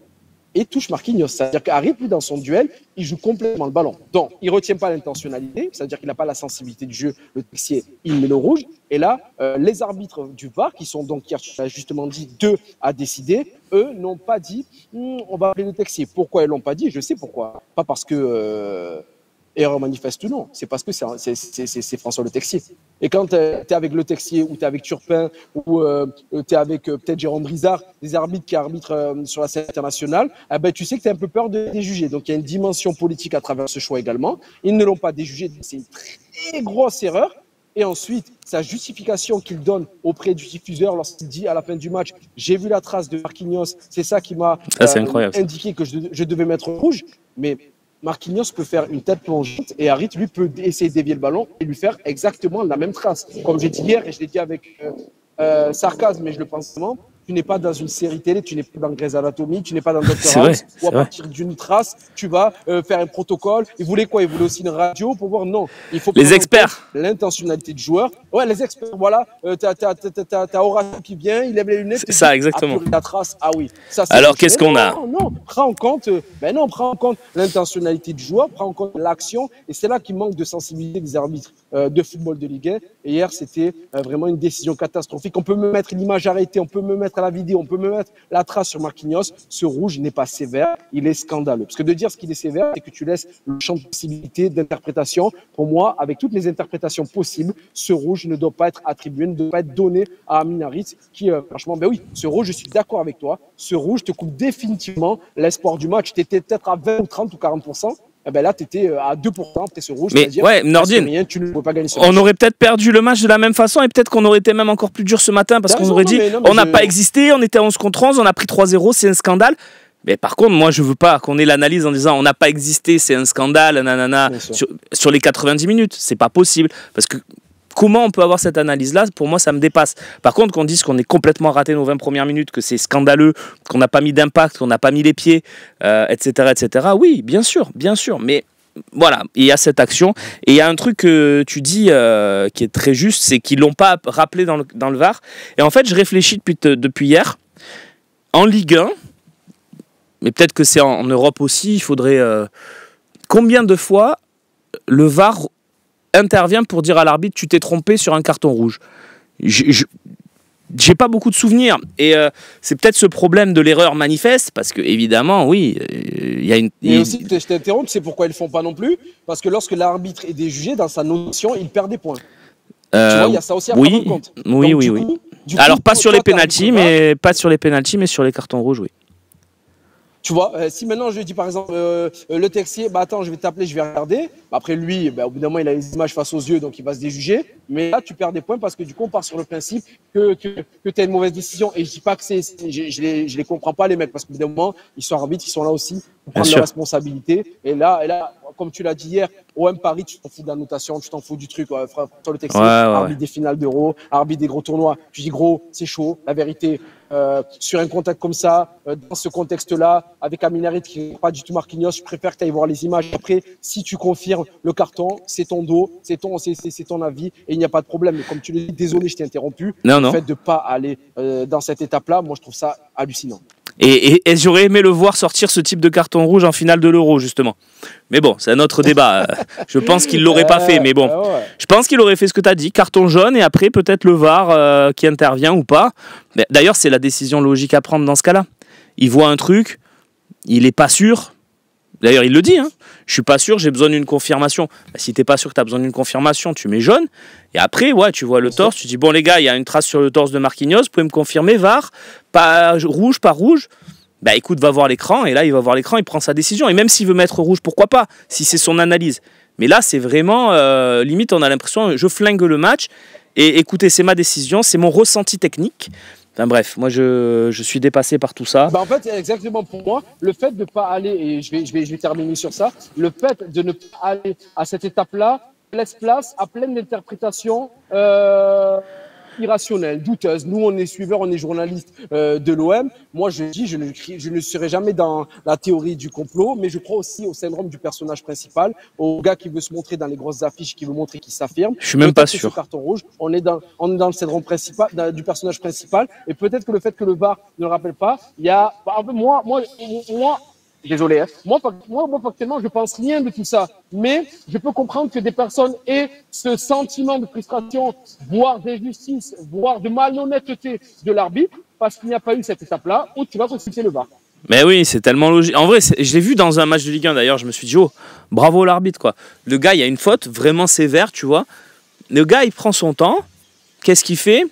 et touche Marquinhos. C'est-à-dire qu'Harit, lui, dans son duel, il joue complètement le ballon. Donc, il ne retient pas l'intentionnalité, c'est-à-dire qu'il n'a pas la sensibilité du jeu. Le Texier, il met le rouge. Et là, les arbitres du VAR, qui sont donc, hier, tu as justement dit, 2 à décider, eux n'ont pas dit on va appeler le Texier. Pourquoi ils ne l'ont pas dit? Je sais pourquoi. Pas parce que erreur manifeste ou non, c'est parce que c'est François Le Texier. Et quand tu es avec Le Texier ou tu es avec Turpin ou tu es avec peut-être Jérôme Brizard, des arbitres qui arbitrent sur la scène internationale, eh ben, tu sais que tu as un peu peur de déjuger. Donc il y a une dimension politique à travers ce choix également. Ils ne l'ont pas déjugé, c'est une très grosse erreur. Et ensuite, sa justification qu'il donne auprès du diffuseur lorsqu'il dit à la fin du match « J'ai vu la trace de Marquinhos, c'est ça qui m'a indiqué que je devais mettre rouge ». Mais Marquinhos peut faire une tête plongeante et Harit, lui, peut essayer de dévier le ballon et lui faire exactement la même trace. Comme j'ai dit hier, et je l'ai dit avec sarcasme, mais je le pense vraiment, tu n'es pas dans une série télé, tu n'es pas dans Grey's Anatomy, tu n'es pas dans Dr House, où à partir d'une trace, tu vas faire un protocole. Ils voulaient quoi? Ils voulaient aussi une radio pour voir. Non, il faut les experts. L'intentionnalité du joueur. Ouais, les experts, voilà. T'as Horacio qui vient, il lève les lunettes. C'est ça, exactement. La trace, ah oui. Ça, alors, qu'est-ce qu'on a? Non, prends en compte l'intentionnalité du joueur, prends en compte l'action. Et c'est là qu'il manque de sensibilité des arbitres de football de Ligue 1. Et hier, c'était vraiment une décision catastrophique. On peut me mettre l'image arrêtée, on peut me mettre à la vidéo, on peut me mettre la trace sur Marquinhos. Ce rouge n'est pas sévère, il est scandaleux. Parce que de dire ce qu'il est sévère, c'est que tu laisses le champ de possibilité d'interprétation. Pour moi, avec toutes les interprétations possibles, ce rouge ne doit pas être attribué, ne doit pas être donné à Amin Harit, qui, franchement, ben oui, ce rouge, je suis d'accord avec toi. Ce rouge te coupe définitivement l'espoir du match. Tu étais peut-être à 20 ou 30 ou 40%. Eh ben là, tu étais à 2% après ce rouge. Mais ouais, Nordine, tu ne pouvais pas gagner ce match. On aurait peut-être perdu le match de la même façon et peut-être qu'on aurait été même encore plus dur ce matin parce qu'on aurait dit on n'a pas existé, on était à 11 contre 11, on a pris 3-0, c'est un scandale. Mais par contre, moi, je veux pas qu'on ait l'analyse en disant on n'a pas existé, c'est un scandale, nanana, sur les 90 minutes. C'est pas possible. Parce que comment on peut avoir cette analyse-là? Pour moi, ça me dépasse. Par contre, qu'on dise qu'on est complètement raté nos 20 premières minutes, que c'est scandaleux, qu'on n'a pas mis d'impact, qu'on n'a pas mis les pieds, etc., etc. Oui, bien sûr. Mais voilà, il y a cette action. Et il y a un truc que tu dis qui est très juste, c'est qu'ils ne l'ont pas rappelé dans le VAR. Et en fait, je réfléchis depuis hier. En Ligue 1, mais peut-être que c'est en Europe aussi, il faudrait... combien de fois le VAR intervient pour dire à l'arbitre tu t'es trompé sur un carton rouge? J'ai pas beaucoup de souvenirs et c'est peut-être ce problème de l'erreur manifeste parce que évidemment oui il y a une... Et aussi je t'interromps, c'est pourquoi ils le font pas non plus, parce que lorsque l'arbitre est déjugé dans sa notion, il perd des points. Tu vois, il y a ça aussi à prendre en compte. Oui. Alors pas sur les pénaltys, mais sur les cartons rouges, oui. Tu vois, si maintenant je dis par exemple le Texier, bah attends, je vais t'appeler, je vais regarder. Après lui, au bout d'un moment, il a les images face aux yeux, donc il va se déjuger. Mais là, tu perds des points parce que du coup, on part sur le principe que tu as une mauvaise décision. Et je dis pas que je les comprends pas les mecs, parce qu'au bout d'un moment, ils sont arbitres, ils sont là aussi pour prendre leurs responsabilités. Et là, comme tu l'as dit hier, OM Paris, tu t'en fous de la notation, tu t'en fous du truc. Sur le Texier, arbitre des finales d'Euro, arbitre des gros tournois. Tu dis gros, c'est chaud, la vérité. Sur un contact comme ça, dans ce contexte-là, avec Amin Harit qui n'est pas du tout Marquinhos, je préfère que tu ailles voir les images. Après, si tu confirmes le carton, c'est ton dos, c'est ton avis et il n'y a pas de problème. Mais comme tu l'as dit, désolé, je t'ai interrompu. Le fait de ne pas aller dans cette étape-là, moi je trouve ça hallucinant. Et j'aurais aimé le voir sortir ce type de carton rouge en finale de l'Euro, justement. Mais bon, c'est un autre débat. Je pense qu'il ne l'aurait pas fait, mais bon. Je pense qu'il aurait fait ce que tu as dit, carton jaune, et après peut-être le VAR qui intervient ou pas. D'ailleurs, c'est la décision logique à prendre dans ce cas-là. Il voit un truc, il n'est pas sûr, D'ailleurs, il le dit, hein. Je suis pas sûr, j'ai besoin d'une confirmation. Bah, si t'es pas sûr que tu as besoin d'une confirmation, tu mets jaune. Et après, ouais, tu vois le torse, tu dis bon les gars, il y a une trace sur le torse de Marquinhos, vous pouvez me confirmer, VAR, pas rouge, pas rouge. Bah écoute, va voir l'écran, et là il va voir l'écran, il prend sa décision. Et même s'il veut mettre rouge, pourquoi pas, si c'est son analyse. Mais là, c'est vraiment, limite, on a l'impression, je flingue le match. Et écoutez, c'est ma décision, c'est mon ressenti technique. Enfin bref, moi je suis dépassé par tout ça. Bah en fait, exactement pour moi, le fait de ne pas aller, et je vais terminer sur ça, le fait de ne pas aller à cette étape-là laisse place à plein d'interprétations irrationnelles, douteuses. Nous, on est suiveurs, on est journalistes de l'OM. Moi, je dis, je ne serai jamais dans la théorie du complot, mais je crois aussi au syndrome du personnage principal, au gars qui veut se montrer dans les grosses affiches, qui veut montrer qu'il s'affirme. Je suis même pas sûr. Carton rouge, on est dans le syndrome principal, du personnage principal, et peut-être que le fait que le VAR ne le rappelle pas, il y a, moi, désolé, hein. Moi, factuellement, je pense rien de tout ça. Mais je peux comprendre que des personnes aient ce sentiment de frustration, voire d'injustice, voire de malhonnêteté de l'arbitre, parce qu'il n'y a pas eu cette étape-là où tu vas consulter le VAR. Mais oui, c'est tellement logique. En vrai, je l'ai vu dans un match de Ligue 1 d'ailleurs, je me suis dit, oh, bravo l'arbitre, quoi. Le gars, il y a une faute vraiment sévère, tu vois. Le gars, il prend son temps. Qu'est-ce qu'il fait?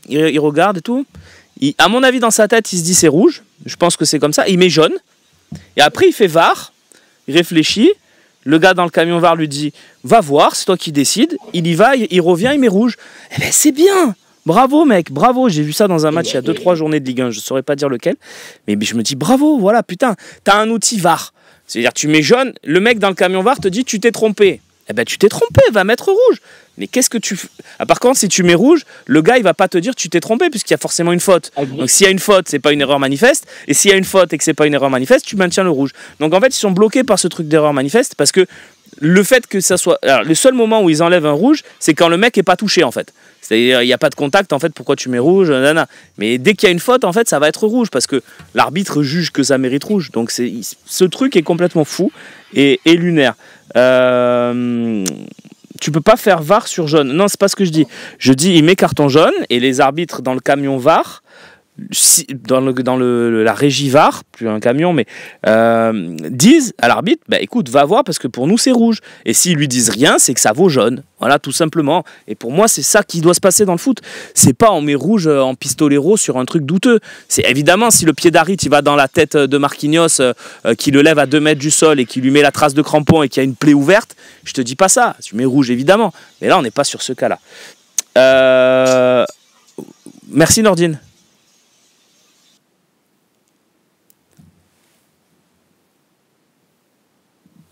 Il regarde et tout. À mon avis, dans sa tête, il se dit c'est rouge. Je pense que c'est comme ça. Il met jaune. Et après, il fait VAR, il réfléchit. Le gars dans le camion VAR lui dit va voir, c'est toi qui décides. Il y va, il revient, il met rouge. Eh ben, c'est bien. Bravo, mec, bravo. J'ai vu ça dans un match il y a 2-3 journées de Ligue 1. Je ne saurais pas dire lequel. Mais je me dis bravo, voilà, putain, t'as un outil VAR. C'est-à-dire, tu mets jaune, le mec dans le camion VAR te dit tu t'es trompé. Eh ben, tu t'es trompé, va mettre rouge. Mais qu'est-ce que tu fais? Ah, par contre, si tu mets rouge, le gars, il va pas te dire tu t'es trompé, puisqu'il y a forcément une faute. Donc, s'il y a une faute, c'est pas une erreur manifeste. Et s'il y a une faute et que c'est pas une erreur manifeste, tu maintiens le rouge. Donc, en fait, ils sont bloqués par ce truc d'erreur manifeste, parce que le fait que ça soit. Alors, le seul moment où ils enlèvent un rouge, c'est quand le mec est pas touché, en fait. C'est-à-dire, il n'y a pas de contact, en fait, pourquoi tu mets rouge, nanana. Mais dès qu'il y a une faute, en fait, ça va être rouge, parce que l'arbitre juge que ça mérite rouge. Donc, ce truc est complètement fou et lunaire. Tu peux pas faire VAR sur jaune. Non, c'est pas ce que je dis. Je dis, il met carton jaune et les arbitres dans le camion VAR, dans la régie VAR, plus un camion, mais disent à l'arbitre, bah, écoute, va voir parce que pour nous c'est rouge. Et s'ils lui disent rien, c'est que ça vaut jaune. Voilà, tout simplement. Et pour moi, c'est ça qui doit se passer dans le foot. C'est pas on met rouge en pistolero sur un truc douteux. C'est évidemment si le pied d'arbitre il va dans la tête de Marquinhos, qui le lève à 2 mètres du sol et qui lui met la trace de crampon et qui a une plaie ouverte, je te dis pas ça. Tu mets rouge évidemment. Mais là, on n'est pas sur ce cas-là. Merci Nordine.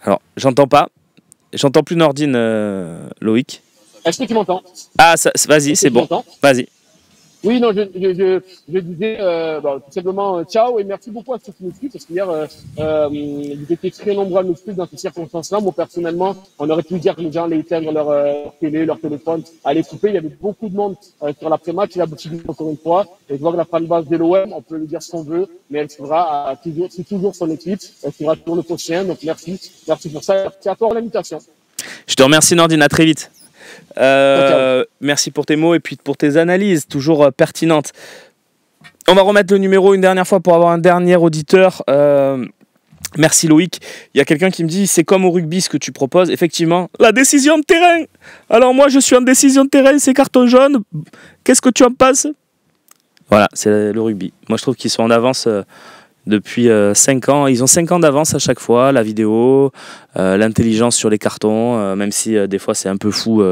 Alors, j'entends pas. J'entends plus Nordine, Loïc. Est-ce que tu m'entends? Ah, vas-y, c'est bon. Vas-y. Oui, non, je disais tout simplement ciao et merci beaucoup à ceux qui nous suivent parce qu'hier, ils étaient très nombreux à nous suivre dans ces circonstances-là. Moi, personnellement, on aurait pu dire que les gens allaient éteindre leur télé, leur téléphone, allaient couper. Il y avait beaucoup de monde sur l'après-match. Il a abouti encore une fois. Et je vois que la fanbase de l'OM, on peut lui dire ce qu'on veut, mais elle suivra c'est toujours son équipe. Elle suivra toujours le prochain. Donc, merci pour ça. Merci à toi pour l'invitation. Je te remercie, Nordine. À très vite. Merci pour tes mots et puis pour tes analyses, toujours pertinentes. On va remettre le numéro une dernière fois pour avoir un dernier auditeur. Merci Loïc. Il y a quelqu'un qui me dit c'est comme au rugby ce que tu proposes. Effectivement, la décision de terrain. Alors moi je suis en décision de terrain, c'est carton jaune. Qu'est-ce que tu en penses? Voilà, c'est le rugby. Moi je trouve qu'ils sont en avance depuis 5 ans. Ils ont 5 ans d'avance à chaque fois, la vidéo, l'intelligence sur les cartons, même si des fois c'est un peu fou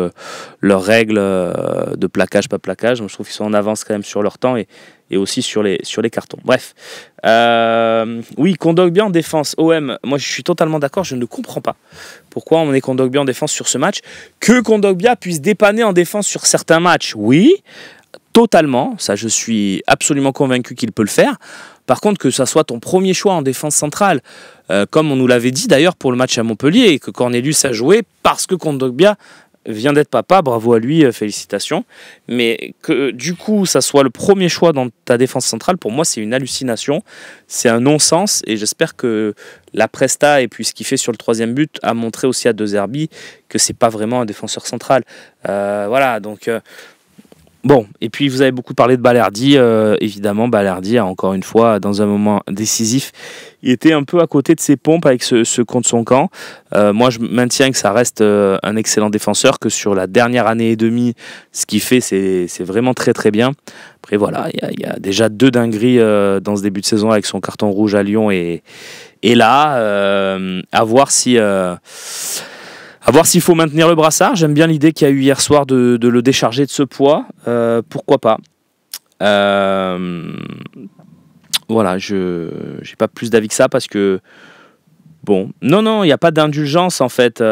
leurs règles de plaquage, pas plaquage. Moi, je trouve qu'ils sont en avance quand même sur leur temps et aussi sur les cartons. Bref. Oui, Kondogbia en défense. OM, moi je suis totalement d'accord, je ne comprends pas pourquoi on est Kondogbia en défense sur ce match. Que Kondogbia puisse dépanner en défense sur certains matchs, oui, totalement. Ça, je suis absolument convaincu qu'il peut le faire. Par contre, que ça soit ton premier choix en défense centrale, comme on nous l'avait dit d'ailleurs pour le match à Montpellier, et que Cornelius a joué parce que Kondogbia vient d'être papa, bravo à lui, félicitations. Mais que du coup, ça soit le premier choix dans ta défense centrale, pour moi, c'est une hallucination, c'est un non-sens, et j'espère que la presta et puis ce qu'il fait sur le 3e but a montré aussi à De Zerbi que c'est pas vraiment un défenseur central. Voilà, donc... Bon, et puis vous avez beaucoup parlé de Balerdi. Évidemment, Balerdi a encore une fois, dans un moment décisif, il était un peu à côté de ses pompes avec ce contre son camp. Moi, je maintiens que ça reste un excellent défenseur, que sur la dernière année et demie, ce qu'il fait, c'est vraiment très très bien. Après, voilà, il y a déjà 2 dingueries dans ce début de saison avec son carton rouge à Lyon et là, à voir si... À voir s'il faut maintenir le brassard. J'aime bien l'idée qu'il y a eu hier soir de le décharger de ce poids. Pourquoi pas. Voilà, je n'ai pas plus d'avis que ça parce que... Bon, non, il n'y a pas d'indulgence en fait. Il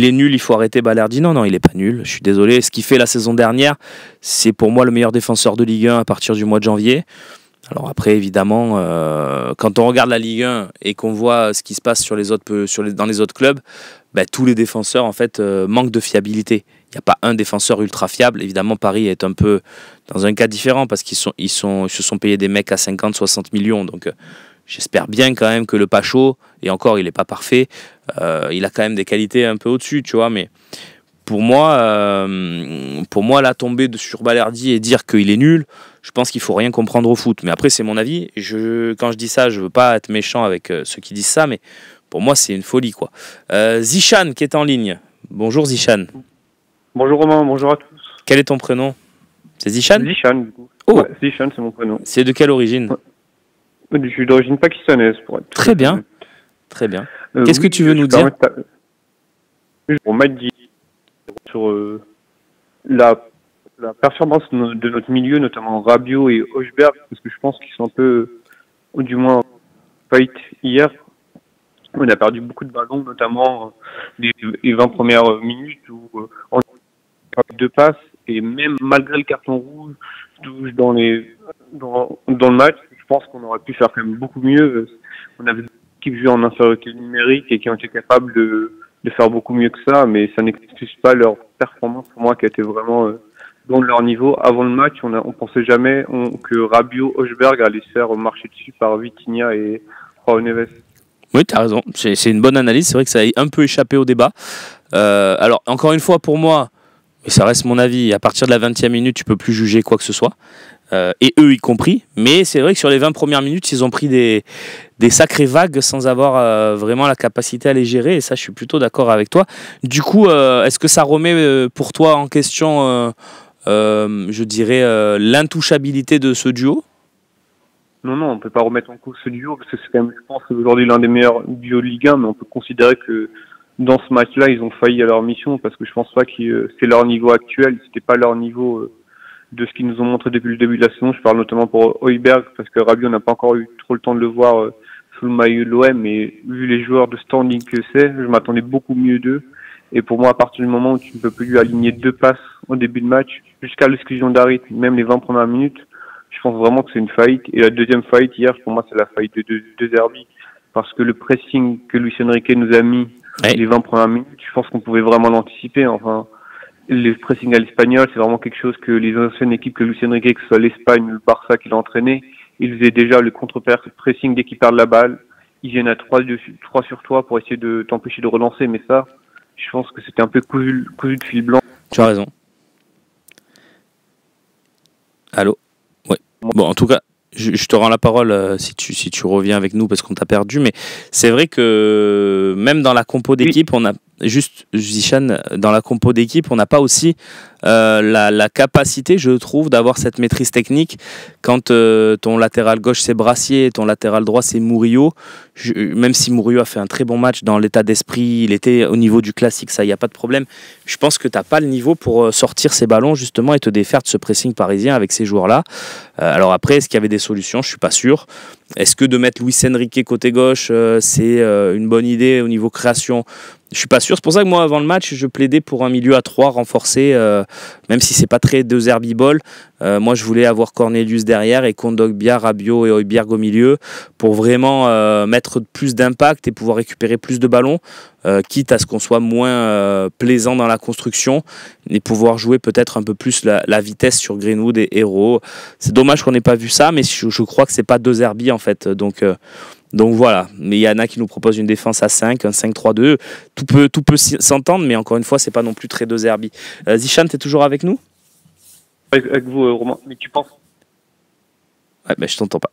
est nul, il faut arrêter Balerdi. Non, il n'est pas nul, je suis désolé. Ce qu'il fait la saison dernière, c'est pour moi le meilleur défenseur de Ligue 1 à partir du mois de janvier. Alors après, évidemment, quand on regarde la Ligue 1 et qu'on voit ce qui se passe dans les autres clubs, tous les défenseurs en fait manquent de fiabilité. Il n'y a pas un défenseur ultra fiable. Évidemment, Paris est un peu dans un cas différent parce qu'ils se sont payés des mecs à 50-60 millions. Donc j'espère bien quand même que le Pacho, et encore il n'est pas parfait, il a quand même des qualités un peu au-dessus, tu vois, mais... Pour moi, là, tomber sur Balerdi et dire qu'il est nul, je pense qu'il ne faut rien comprendre au foot. Mais après, c'est mon avis. Quand je dis ça, je ne veux pas être méchant avec ceux qui disent ça, mais pour moi, c'est une folie, quoi. Zichan qui est en ligne. Bonjour Zichan. Bonjour Romain, bonjour à tous. Quel est ton prénom? C'est Zichan? Zichan, du coup. Oh. Ouais, Zichan, c'est mon prénom. C'est de quelle origine? Je suis d'origine pakistanaise, pour être très bien. Très bien. Qu'est-ce que tu veux nous dire? On m'a dit sur la performance de notre milieu, notamment Rabiot et Højbjerg, parce que je pense qu'ils sont un peu, ou du moins, fight hier. On a perdu beaucoup de ballons, notamment les 20 premières minutes où on a eu 2 passes, et même malgré le carton rouge dans le match, je pense qu'on aurait pu faire quand même beaucoup mieux. On avait des équipes jouées en infériorité numérique et qui ont été capables de faire beaucoup mieux que ça, mais ça n'excuse pas leur performance pour moi qui a été vraiment dans leur niveau. Avant le match, on pensait jamais que Rabiot, Højbjerg allaient se faire marcher dessus par Vitinha et João Neves. Oui, tu as raison, c'est une bonne analyse, c'est vrai que ça a un peu échappé au débat. Alors, encore une fois, pour moi, mais ça reste mon avis, à partir de la 20e minute, tu peux plus juger quoi que ce soit. Et eux y compris, mais c'est vrai que sur les 20 premières minutes, ils ont pris des sacrées vagues sans avoir vraiment la capacité à les gérer, et ça je suis plutôt d'accord avec toi. Du coup, est-ce que ça remet pour toi en question, je dirais, l'intouchabilité de ce duo? Non, on ne peut pas remettre en cause ce duo, parce que c'est quand même, je pense, aujourd'hui l'un des meilleurs duos de Ligue 1, mais on peut considérer que dans ce match-là, ils ont failli à leur mission, parce que je pense pas que c'est leur niveau actuel, c'était pas leur niveau... de ce qu'ils nous ont montré depuis le début de la saison. Je parle notamment pour Højbjerg, parce que Rabiot n'a pas encore eu trop le temps de le voir sous le maillot de l'OM, mais vu les joueurs de standing que c'est, je m'attendais beaucoup mieux d'eux. Et pour moi, à partir du moment où tu ne peux plus lui aligner 2 passes au début de match, jusqu'à l'exclusion d'Harit, même les 20 premières minutes, je pense vraiment que c'est une faillite. Et la deuxième faillite hier, pour moi, c'est la faillite de Zerbi, parce que le pressing que Luis Enrique nous a mis les 20 premières minutes, je pense qu'on pouvait vraiment l'anticiper. Enfin, le pressing à l'espagnol, c'est vraiment quelque chose que les anciennes équipes que Luis Enrique, que ce soit l'Espagne ou le Barça qui l'a entraîné, ils faisaient déjà le contre-pressing dès qu'ils perdent la balle. Ils viennent à 3 sur toi pour essayer de t'empêcher de relancer, mais ça, je pense que c'était un peu cousu de fil blanc. Tu as raison. Allô? Oui. Bon, en tout cas, je te rends la parole si tu reviens avec nous parce qu'on t'a perdu, mais c'est vrai que même dans la compo d'équipe, on a juste Zichan, dans la compo d'équipe, on n'a pas aussi la capacité, je trouve, d'avoir cette maîtrise technique quand ton latéral gauche c'est Brassier, ton latéral droit c'est Murillo. Même si Murillo a fait un très bon match dans l'état d'esprit, il était au niveau du classique, ça, il n'y a pas de problème. Je pense que tu n'as pas le niveau pour sortir ces ballons justement et te défaire de ce pressing parisien avec ces joueurs-là. Alors après, est-ce qu'il y avait des solutions? Je ne suis pas sûr. Est-ce que de mettre Luis Enrique côté gauche, c'est une bonne idée au niveau création? Je suis pas sûr. C'est pour ça que moi, avant le match, je plaidais pour un milieu à 3 renforcé, même si c'est pas très de Zerbibol. Moi, je voulais avoir Cornelius derrière et Kondogbia, Rabiot et Højbjerg au milieu pour vraiment mettre plus d'impact et pouvoir récupérer plus de ballons, quitte à ce qu'on soit moins plaisant dans la construction et pouvoir jouer peut-être un peu plus la vitesse sur Greenwood et Hérault. C'est dommage qu'on n'ait pas vu ça, mais je crois que c'est pas De Zerbi en fait. Donc voilà, mais il y en a qui nous proposent une défense à 5, un 5-3-2. Tout peut s'entendre, mais encore une fois, c'est pas non plus très De Zerbi. Zichan, tu es toujours avec nous? avec vous, Romain. Mais tu penses? Ouais, je t'entends pas.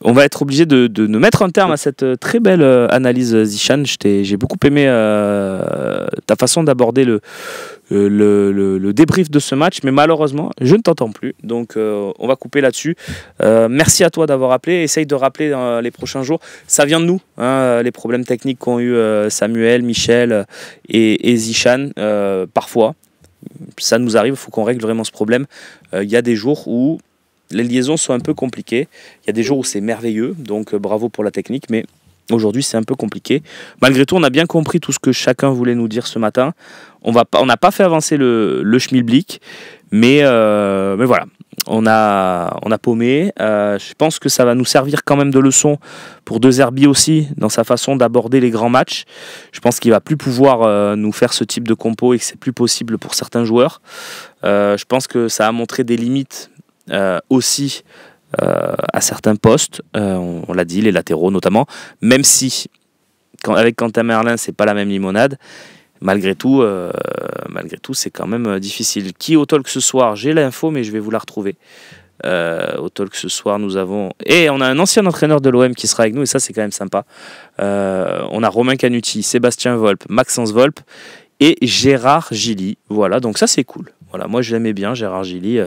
On va être obligé de mettre un terme à cette très belle analyse, Zichan. J'ai beaucoup aimé ta façon d'aborder le débrief de ce match, mais malheureusement, je ne t'entends plus. Donc, on va couper là-dessus. Merci à toi d'avoir appelé. Essaye de rappeler dans les prochains jours. Ça vient de nous, hein, les problèmes techniques qu'ont eu Samuel, Michel et Zichan, parfois. Ça nous arrive, il faut qu'on règle vraiment ce problème. Il y a des jours où les liaisons sont un peu compliquées. Il y a des jours où c'est merveilleux, donc bravo pour la technique, mais aujourd'hui c'est un peu compliqué. Malgré tout, on a bien compris tout ce que chacun voulait nous dire ce matin. On n'a pas fait avancer le schmilblick, mais voilà, on a paumé. Je pense que ça va nous servir quand même de leçon pour De Zerbi aussi, dans sa façon d'aborder les grands matchs. Je pense qu'il va plus pouvoir nous faire ce type de compo et que c'est plus possible pour certains joueurs. Je pense que ça a montré des limites aussi à certains postes, on l'a dit, les latéraux notamment, même si avec Quentin Merlin c'est pas la même limonade, malgré tout c'est quand même difficile. Qui au talk ce soir, j'ai l'info mais je vais vous la retrouver. Au talk ce soir nous avons, et on a un ancien entraîneur de l'OM qui sera avec nous et ça c'est quand même sympa. On a Romain Canuti, Sébastien Volpe, Maxence Volpe et Gérard Gilly, voilà, donc ça c'est cool. Voilà, moi je l'aimais bien Gérard Gilly,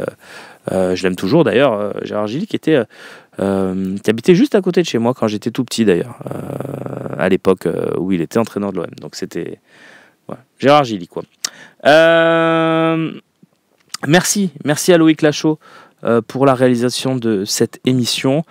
je l'aime toujours d'ailleurs, Gérard Gilly qui habitait juste à côté de chez moi quand j'étais tout petit d'ailleurs, à l'époque où il était entraîneur de l'OM. Donc c'était Gérard Gilly quoi. Merci à Loïc Lachaud pour la réalisation de cette émission.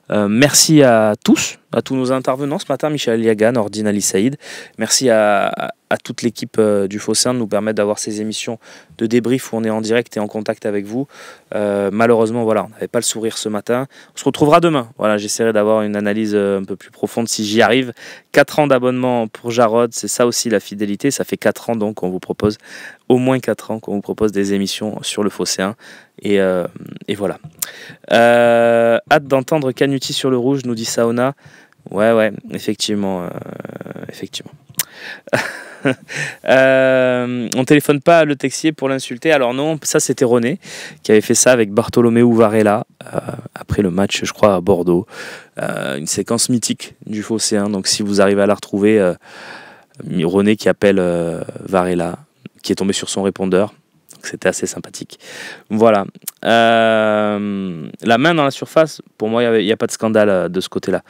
Merci à tous nos intervenants ce matin, Michel Yagan, Ordine Ali Saïd. Merci à toute l'équipe du Phocéen de nous permettre d'avoir ces émissions de débrief où on est en direct et en contact avec vous. Malheureusement, voilà, on n'avait pas le sourire ce matin. On se retrouvera demain. Voilà, j'essaierai d'avoir une analyse un peu plus profonde si j'y arrive. 4 ans d'abonnement pour Jarod, c'est ça aussi la fidélité. Ça fait 4 ans donc qu'on vous propose, au moins 4 ans qu'on vous propose des émissions sur le Phocéen. Et voilà. Hâte d'entendre Canuti sur le rouge, nous dit Saona. Ouais, effectivement. On téléphone pas le texier pour l'insulter. Alors non, ça c'était René qui avait fait ça avec Bartolomeu Varela après le match, je crois, à Bordeaux. Une séquence mythique du Phocéen. Donc si vous arrivez à la retrouver, René qui appelle Varela, qui est tombé sur son répondeur. C'était assez sympathique. Voilà. La main dans la surface, pour moi, il n'y a pas de scandale de ce côté-là.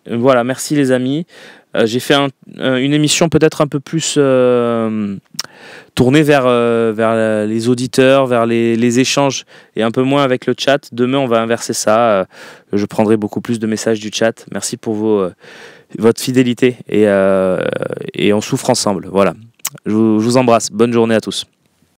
Voilà, merci les amis. J'ai fait une émission peut-être un peu plus tournée vers les auditeurs, vers les échanges et un peu moins avec le chat. Demain, on va inverser ça. Je prendrai beaucoup plus de messages du chat. Merci pour votre fidélité et on souffre ensemble. Voilà. Je vous embrasse. Bonne journée à tous.